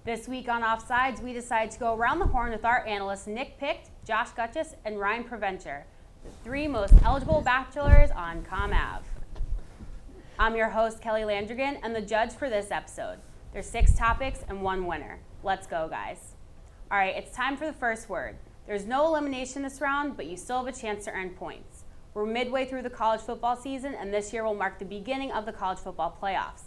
This week on Offsides, we decided to go around the horn with our analysts Nick Picht, Josh Gutchis, and Ryan Preventer, the three most eligible bachelors on ComAv. I'm your host, Kelly Landrigan, and the judge for this episode. There's 6 topics and 1 winner. Let's go, guys. All right, it's time for the first word. There's no elimination this round, but you still have a chance to earn points. We're midway through the college football season, and this year will mark the beginning of the college football playoffs.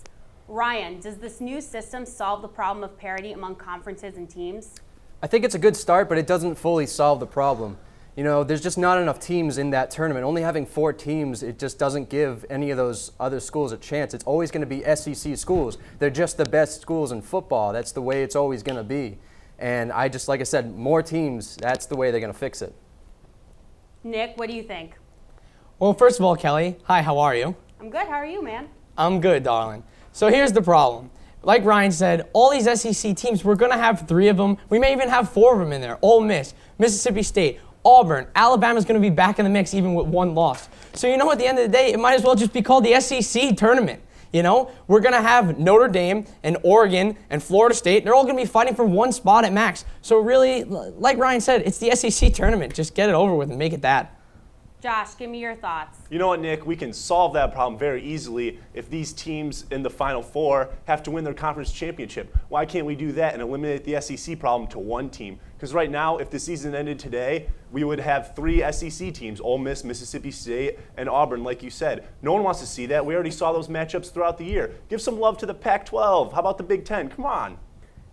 Ryan, does this new system solve the problem of parity among conferences and teams? I think it's a good start, but it doesn't fully solve the problem. You know, there's just not enough teams in that tournament. Only having 4 teams, it just doesn't give any of those other schools a chance. It's always going to be SEC schools. They're just the best schools in football. That's the way it's always going to be. And like I said, more teams, that's the way they're going to fix it. Nick, what do you think? Well, first of all, Kelly, hi, how are you? I'm good. How are you, man? I'm good, darling. So here's the problem. Like Ryan said, all these SEC teams, we're going to have 3 of them. We may even have 4 of them in there. Ole Miss, Mississippi State, Auburn, Alabama's going to be back in the mix even with 1 loss. So you know, at the end of the day, it might as well just be called the SEC tournament. You know, we're going to have Notre Dame and Oregon and Florida State. They're all going to be fighting for 1 spot at max. So really, like Ryan said, it's the SEC tournament. Just get it over with and make it that. Josh, give me your thoughts. You know what, Nick? We can solve that problem very easily if these teams in the Final Four have to win their conference championship. Why can't we do that and eliminate the SEC problem to 1 team? Because right now, if the season ended today, we would have 3 SEC teams, Ole Miss, Mississippi State, and Auburn, like you said. No one wants to see that. We already saw those matchups throughout the year. Give some love to the Pac-12. How about the Big Ten? Come on.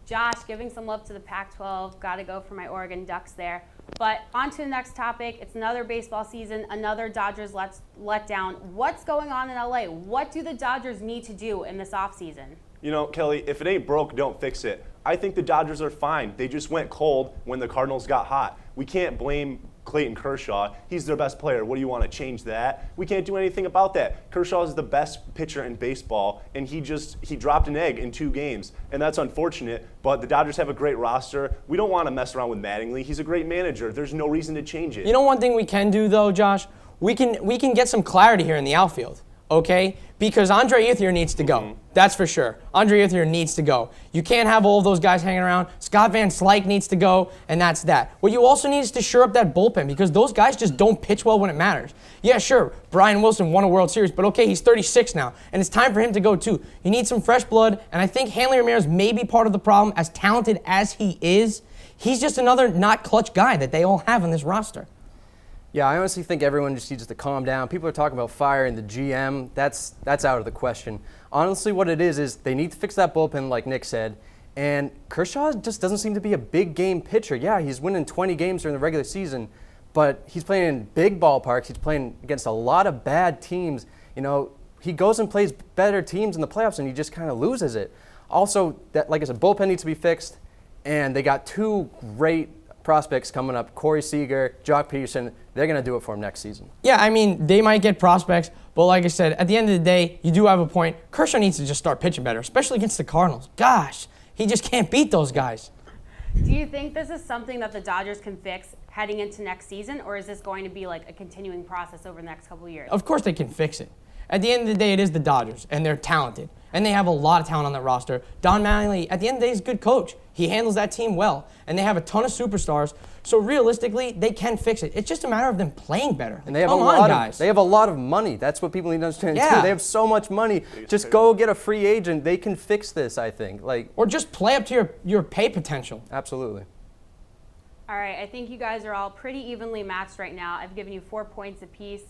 Josh, giving some love to the Pac-12. Got to go for my Oregon Ducks there. But on to the next topic. It's another baseball season, another Dodgers let down. What's going on in LA? What do the Dodgers need to do in this offseason? You know, Kelly, if it ain't broke, don't fix it. I think the Dodgers are fine. They just went cold when the Cardinals got hot. We can't blame Clayton Kershaw. He's their best player. What do you want to change that? We can't do anything about that. Kershaw is the best pitcher in baseball, and he dropped an egg in 2 games, and that's unfortunate, but the Dodgers have a great roster. We don't want to mess around with Mattingly. He's a great manager. There's no reason to change it. You know one thing we can do, though, Josh? We can get some clarity here in the outfield, okay? Because Andre Ethier needs to go. Mm-hmm. That's for sure. Andre Ethier needs to go. You can't have all of those guys hanging around. Scott Van Slyke needs to go, and that's that. What you also need is to shore up that bullpen because those guys just don't pitch well when it matters. Yeah, sure, Brian Wilson won a World Series, but okay, he's 36 now, and it's time for him to go too. You need some fresh blood, and I think Hanley Ramirez may be part of the problem. As talented as he is, he's just another not clutch guy that they all have on this roster. Yeah, I honestly think everyone just needs to calm down. People are talking about firing the GM. That's out of the question. Honestly, what it is they need to fix that bullpen, like Nick said. And Kershaw just doesn't seem to be a big game pitcher. Yeah, he's winning 20 games during the regular season, but he's playing in big ballparks. He's playing against a lot of bad teams. You know, he goes and plays better teams in the playoffs, and he just kind of loses it. Also, that, like I said, bullpen needs to be fixed, and they got 2 great prospects coming up, Corey Seager, Jock Peterson. They're going to do it for him next season. Yeah, I mean, they might get prospects, but like I said, at the end of the day, you do have a point. Kershaw needs to just start pitching better, especially against the Cardinals. Gosh, he just can't beat those guys. Do you think this is something that the Dodgers can fix heading into next season, or is this going to be like a continuing process over the next couple of years? Of course they can fix it. At the end of the day, it is the Dodgers, and they're talented. And they have a lot of talent on that roster. Don Mattingly, at the end of the day, is a good coach. He handles that team well. And they have a ton of superstars. So realistically, they can fix it. It's just a matter of them playing better. And they have they have a lot of money. That's what people need to understand too. They have so much money. Just go get a free agent. They can fix this, I think. Or just play up to your pay potential. Absolutely. All right, I think you guys are all pretty evenly matched right now. I've given you 4 points apiece.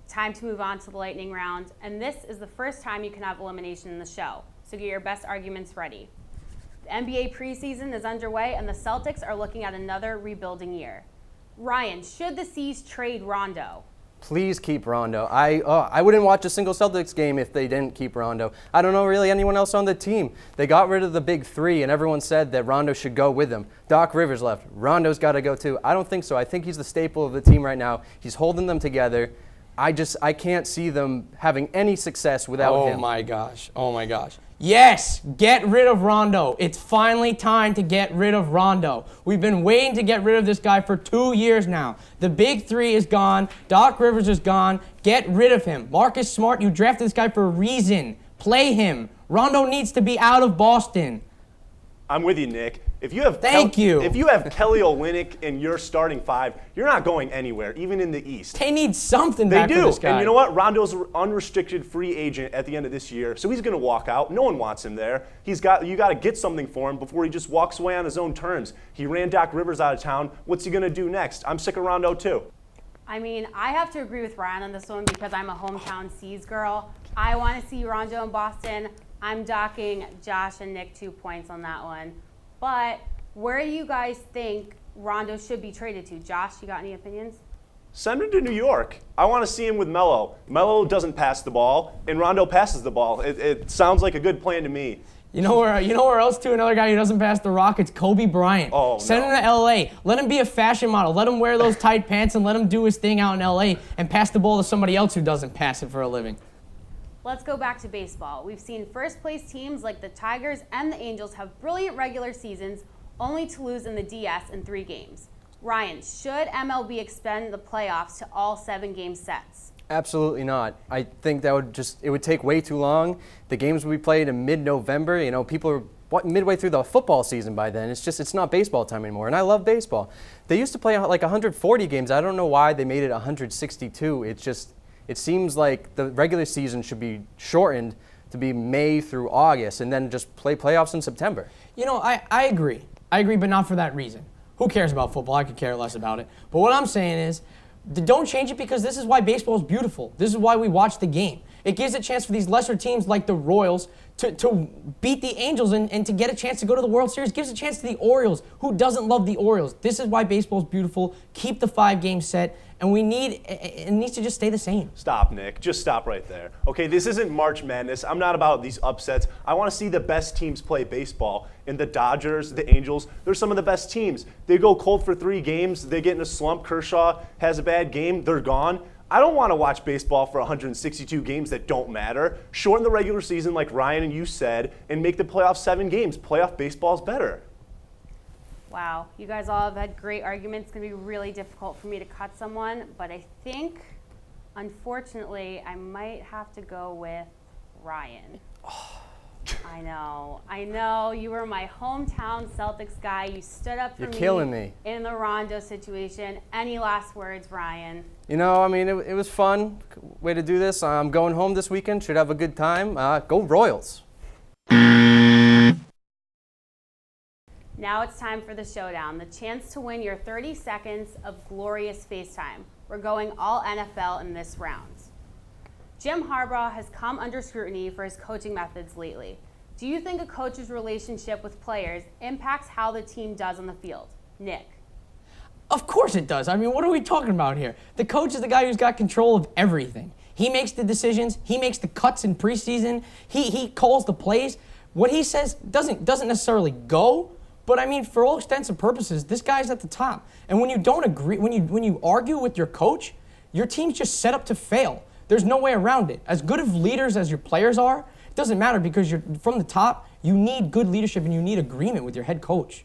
Time to move on to the lightning round, and this is the first time you can have elimination in the show, so get your best arguments ready. The NBA preseason is underway, and the Celtics are looking at another rebuilding year. Ryan, should the C's trade Rondo? Please keep Rondo. I wouldn't watch a single Celtics game if they didn't keep Rondo. I don't know really anyone else on the team. They got rid of the big 3, and everyone said that Rondo should go with them. Doc Rivers left. Rondo's got to go too. I don't think so. I think he's the staple of the team right now. He's holding them together. I can't see them having any success without him. Oh my gosh. Yes, get rid of Rondo. It's finally time to get rid of Rondo. We've been waiting to get rid of this guy for 2 years now. The big 3 is gone. Doc Rivers is gone. Get rid of him. Marcus Smart, you drafted this guy for a reason. Play him. Rondo needs to be out of Boston. I'm with you, Nick. If you have Thank you. If you have Kelly Olynyk in your starting five, you're not going anywhere, even in the East. They need something They back do. for this guy. And you know what? Rondo's an unrestricted free agent at the end of this year, so he's going to walk out. No one wants him there. You got to get something for him before he just walks away on his own terms. He ran Doc Rivers out of town. What's he going to do next? I'm sick of Rondo too. I mean, I have to agree with Ryan on this one because I'm a hometown C's girl. I want to see Rondo in Boston. I'm docking Josh and Nick 2 points on that one. But where do you guys think Rondo should be traded to? Josh, you got any opinions? Send him to New York. I want to see him with Melo. Melo doesn't pass the ball, and Rondo passes the ball. It sounds like a good plan to me. You know where else too? Another guy who doesn't pass the rock. It's Kobe Bryant. Oh, Send him to L.A. Let him be a fashion model. Let him wear those tight pants and let him do his thing out in L.A. and pass the ball to somebody else who doesn't pass it for a living. Let's go back to baseball. We've seen first-place teams like the Tigers and the Angels have brilliant regular seasons, only to lose in the DS in 3 games. Ryan, should MLB extend the playoffs to all 7-game sets? Absolutely not. I think that it would take way too long. The games will be played in mid-November. You know, people are midway through the football season by then. It's not baseball time anymore, and I love baseball. They used to play like 140 games. I don't know why they made it 162. It seems like the regular season should be shortened to be May through August, and then just play playoffs in September. You know, I agree. I agree, but not for that reason. Who cares about football? I could care less about it. But what I'm saying is, don't change it because this is why baseball is beautiful. This is why we watch the game. It gives a chance for these lesser teams like the Royals to beat the Angels and to get a chance to go to the World Series. Gives a chance to the Orioles. Who doesn't love the Orioles? This is why baseball is beautiful. Keep the 5-game set, and it needs to just stay the same. Stop, Nick. Just stop right there. Okay, this isn't March Madness. I'm not about these upsets. I want to see the best teams play baseball. And the Dodgers, the Angels, they're some of the best teams. They go cold for 3 games. They get in a slump. Kershaw has a bad game. They're gone. I don't want to watch baseball for 162 games that don't matter. Shorten the regular season like Ryan and you said, and make the playoffs 7 games. Playoff baseball is better. Wow, you guys all have had great arguments. It's going to be really difficult for me to cut someone, but I think, unfortunately, I might have to go with Ryan. I know. You were my hometown Celtics guy. You stood up for You're me. killing me. In the Rondo situation. Any last words, Ryan? You know, I mean, it was fun way to do this. I'm going home this weekend. Should have a good time. Go Royals. Now it's time for the showdown, the chance to win your 30 seconds of glorious FaceTime. We're going all NFL in this round. Jim Harbaugh has come under scrutiny for his coaching methods lately. Do you think a coach's relationship with players impacts how the team does on the field? Nick. Of course it does. I mean, what are we talking about here? The coach is the guy who's got control of everything. He makes the decisions. He makes the cuts in preseason. He calls the plays. What he says doesn't necessarily go, but I mean, for all extents and purposes, this guy's at the top. And when you don't agree, when you argue with your coach, your team's just set up to fail. There's no way around it. As good of leaders as your players are, it doesn't matter because you're from the top. You need good leadership and you need agreement with your head coach.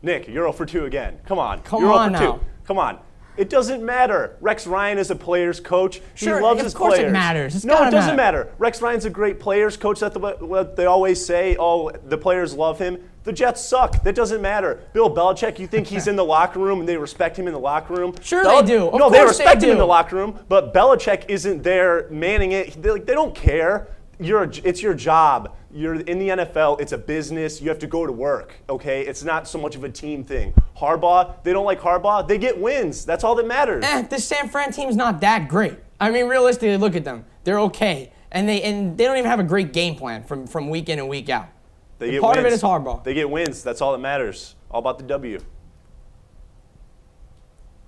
Nick, you're 0 for 2 again. Come on. Come you're on 0 for 2. now. Come on. It doesn't matter. Rex Ryan is a player's coach. Sure, he loves of his course players. it matters. It's No, gotta it doesn't matter. matter. Rex Ryan's a great players coach. That's what they always say. Oh, the players love him. The Jets suck. That doesn't matter. Bill Belichick, you think he's in the locker room and they respect him in the locker room? Sure they do. Of No, they course they respect him in do. the locker room, but Belichick isn't there manning it. They don't care. It's your job. You're in the NFL. It's a business. You have to go to work, okay? It's not so much of a team thing. Harbaugh, they don't like Harbaugh. They get wins. That's all that matters. This San Fran team's not that great. I mean, realistically, look at them. They're okay. And they don't even have a great game plan from week in and week out. They get Part of wins. it is Harbaugh. They get wins. That's all that matters. All about the W.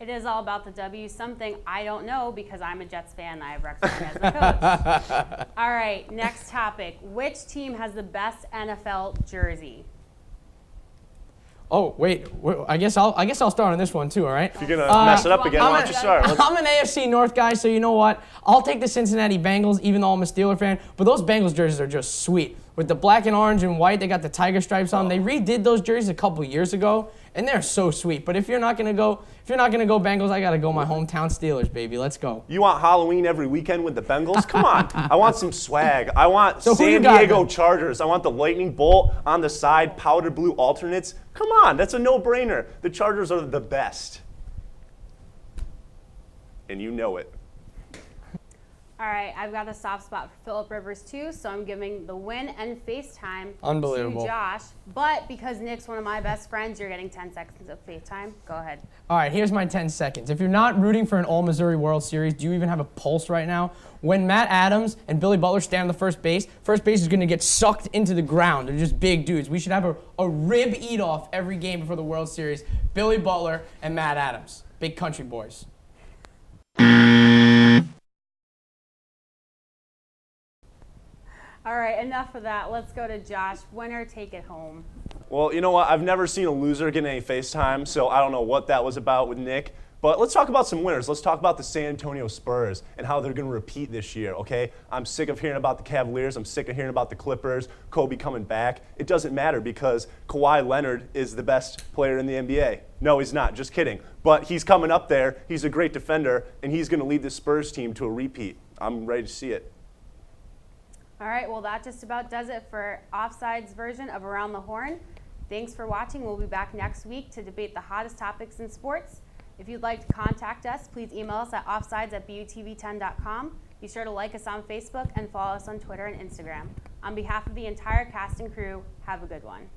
It is all about the W, something I don't know because I'm a Jets fan and I have Rex Ryan as a coach. All right, next topic. Which team has the best NFL jersey? Oh, wait. I guess I'll start on this one too, all right? If you're going to mess it up again, I'm why don't you start? I'm an AFC North guy, so you know what? I'll take the Cincinnati Bengals, even though I'm a Steeler fan. But those Bengals jerseys are just sweet. with the black and orange and white. They got the tiger stripes on. They redid those jerseys a couple years ago, and they're so sweet. But if you're not gonna go Bengals, I gotta go my hometown Steelers, baby. Let's go. You want Halloween every weekend with the Bengals? Come on. I want some swag. I want So who you San got, Diego then? Chargers. I want the lightning bolt on the side, powder blue alternates. Come on, that's a no-brainer. The Chargers are the best. And you know it. All right, I've got a soft spot for Phillip Rivers too, so I'm giving the win and FaceTime Unbelievable. to Josh. But because Nick's one of my best friends, you're getting 10 seconds of FaceTime. Go ahead. All right, here's my 10 seconds. If you're not rooting for an All-Missouri World Series, do you even have a pulse right now? When Matt Adams and Billy Butler stand on the first base is going to get sucked into the ground. They're just big dudes. We should have a rib eat-off every game before the World Series. Billy Butler and Matt Adams. Big country boys. All right, enough of that. Let's go to Josh. Winner, take it home. Well, you know what? I've never seen a loser get any FaceTime, so I don't know what that was about with Nick. But let's talk about some winners. Let's talk about the San Antonio Spurs and how they're going to repeat this year, okay? I'm sick of hearing about the Cavaliers. I'm sick of hearing about the Clippers, Kobe coming back. It doesn't matter because Kawhi Leonard is the best player in the NBA. No, he's not. Just kidding. But he's coming up there. He's a great defender, and he's going to lead the Spurs team to a repeat. I'm ready to see it. All right, well, that just about does it for Offsides version of Around the Horn. Thanks for watching. We'll be back next week to debate the hottest topics in sports. If you'd like to contact us, please email us at offsides@butv10.com. Be sure to like us on Facebook and follow us on Twitter and Instagram. On behalf of the entire cast and crew, have a good one.